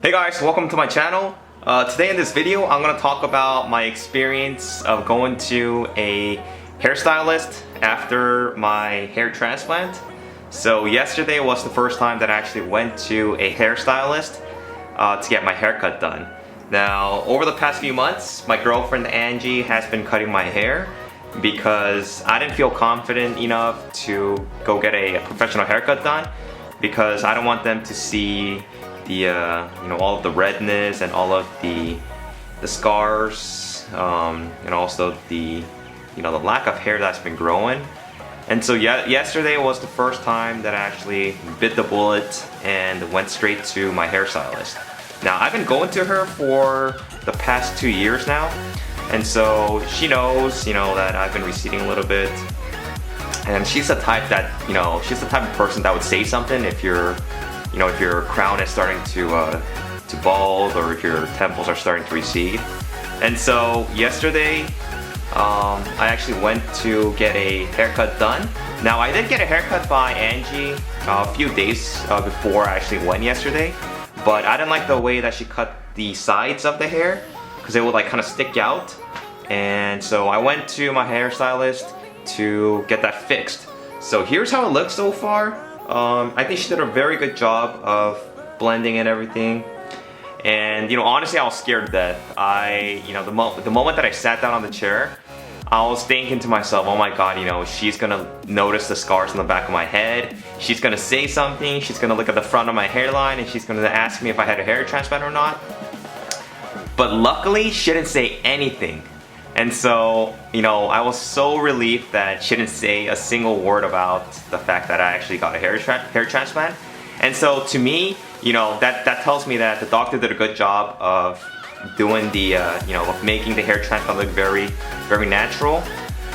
Hey guys, welcome to my channel. Today in this video, I'm going to talk about my experience of going to a hairstylist after my hair transplant. So yesterday was the first time that I actually went to a hairstylist to get my haircut done. Now, over the past few months, my girlfriend Angie has been cutting my hair because I didn't feel confident enough to go get a professional haircut done because I don't want them to see the all of the redness and all of the scars and also the the lack of hair that's been growing. And so yesterday was the first time that I actually bit the bullet and went straight to my hairstylist. Now I've been going to her for the past 2 years now, and so she knows that I've been receding a little bit, and she's the type that she's the type of person that would say something if your crown is starting to bald or if your temples are starting to recede. And so yesterday, I actually went to get a haircut done. Now I did get a haircut by Angie a few days before I actually went yesterday, but I didn't like the way that she cut the sides of the hair because it would like kind of stick out. And so I went to my hairstylist to get that fixed. So here's how it looks so far. I think she did a very good job of blending and everything. And honestly, I was scared to death. The moment that I sat down on the chair, I was thinking to myself, oh my god, she's gonna notice the scars on the back of my head. She's gonna say something. She's gonna look at the front of my hairline and she's gonna ask me if I had a hair transplant or not. But luckily, she didn't say anything. And so, I was so relieved that she didn't say a single word about the fact that I actually got a hair transplant. And so to me, that tells me that the doctor did a good job of doing the, of making the hair transplant look very, very natural.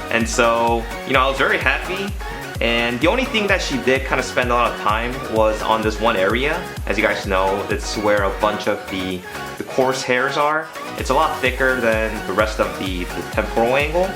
And so, I was very happy. And the only thing that she did kind of spend a lot of time was on this one area. As you guys know, it's where a bunch of the coarse hairs are. It's a lot thicker than the rest of the temporal angle.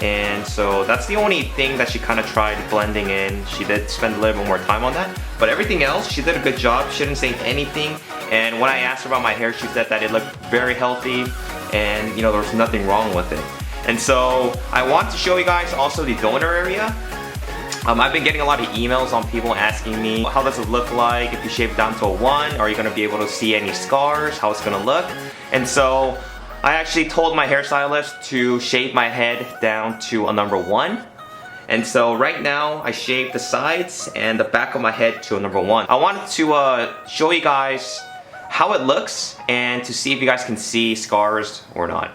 And so that's the only thing that she kind of tried blending in. She did spend a little bit more time on that. But everything else, she did a good job. She didn't say anything. And when I asked her about my hair, she said that it looked very healthy and there was nothing wrong with it. And so I want to show you guys also the donor area. I've been getting a lot of emails on people asking me, how does it look like if you shave down to a 1? Are you going to be able to see any scars? How it's going to look? And so I actually told my hairstylist to shave my head down to a number 1. And so right now I shaved the sides and the back of my head to a number 1. I wanted to show you guys how it looks and to see if you guys can see scars or not.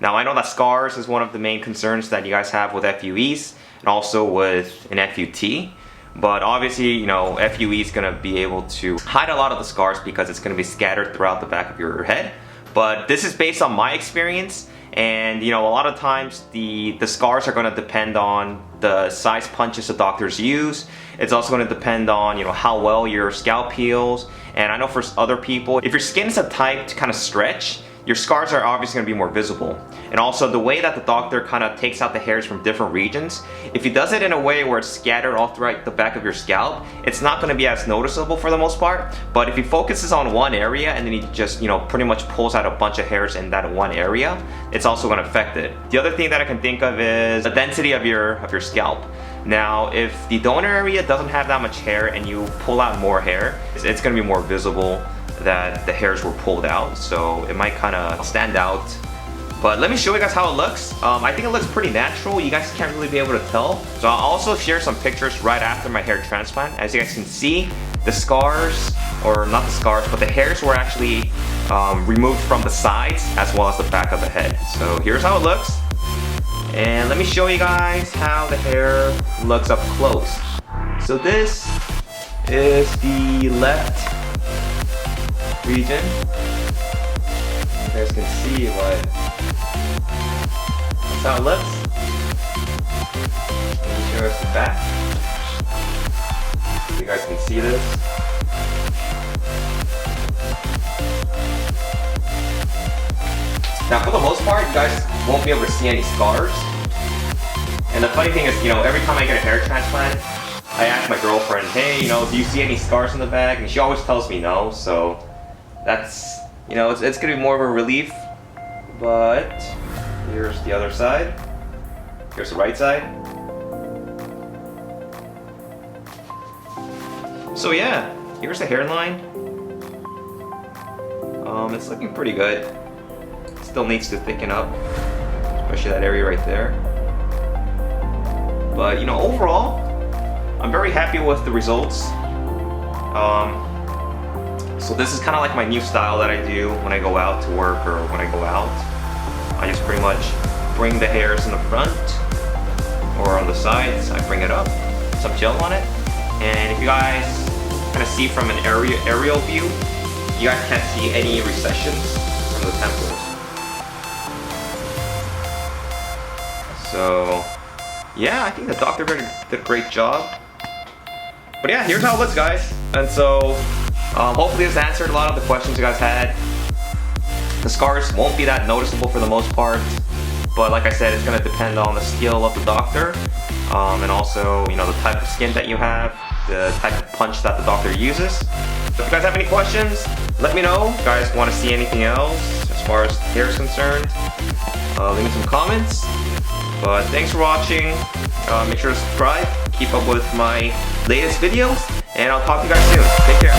Now I know that scars is one of the main concerns that you guys have with FUEs and also with an FUT. But obviously, FUE is going to be able to hide a lot of the scars because it's going to be scattered throughout the back of your head. But this is based on my experience, and a lot of times the scars are going to depend on the size punches the doctors use. It's also going to depend on how well your scalp heals. And I know for other people, if your skin is a type to kind of stretch, your scars are obviously going to be more visible. And also the way that the doctor kind of takes out the hairs from different regions, if he does it in a way where it's scattered all throughout the back of your scalp, it's not going to be as noticeable for the most part. But if he focuses on one area and then he just pretty much pulls out a bunch of hairs in that one area, it's also going to affect it. The other thing that I can think of is the density of your scalp. Now, if the donor area doesn't have that much hair and you pull out more hair, it's going to be more visible that the hairs were pulled out, so it might kind of stand out. But let me show you guys how it looks. I think it looks pretty natural. You guys can't really be able to tell. So I'll also share some pictures right after my hair transplant. As you guys can see, the scars, or not the scars, but the hairs were actually removed from the sides as well as the back of the head. So here's how it looks. And let me show you guys how the hair looks up close. So this is the left region. You guys can see that's how it looks. Let me show us the back. So you guys can see this. Now for the most part, you guys won't be able to see any scars. And the funny thing is, every time I get a hair transplant, I ask my girlfriend, hey, do you see any scars in the back? And she always tells me no, so that's, you know, it's gonna be more of a relief. But here's the other side. Here's the right side. So yeah, here's the hairline. It's looking pretty good. Still needs to thicken up, especially that area right there. But you know, overall, I'm very happy with the results. So this is kind of like my new style that I do when I go out to work or when I go out. I just pretty much bring the hairs in the front or on the sides. I bring it up, some gel on it, and if you guys kind of see from an aerial view, you guys can't see any recessions from the temples. So yeah, I think the doctor did a great job. But yeah, here's how it looks, guys. And so hopefully this answered a lot of the questions you guys had. The scars won't be that noticeable for the most part, but like I said, it's going to depend on the skill of the doctor, and also, you know, the type of skin that you have, the type of punch that the doctor uses. So if you guys have any questions, let me know. If you guys want to see anything else as far as hair is concerned, leave me some comments. But thanks for watching. Make sure to subscribe, keep up with my latest videos, and I'll talk to you guys soon. Take care.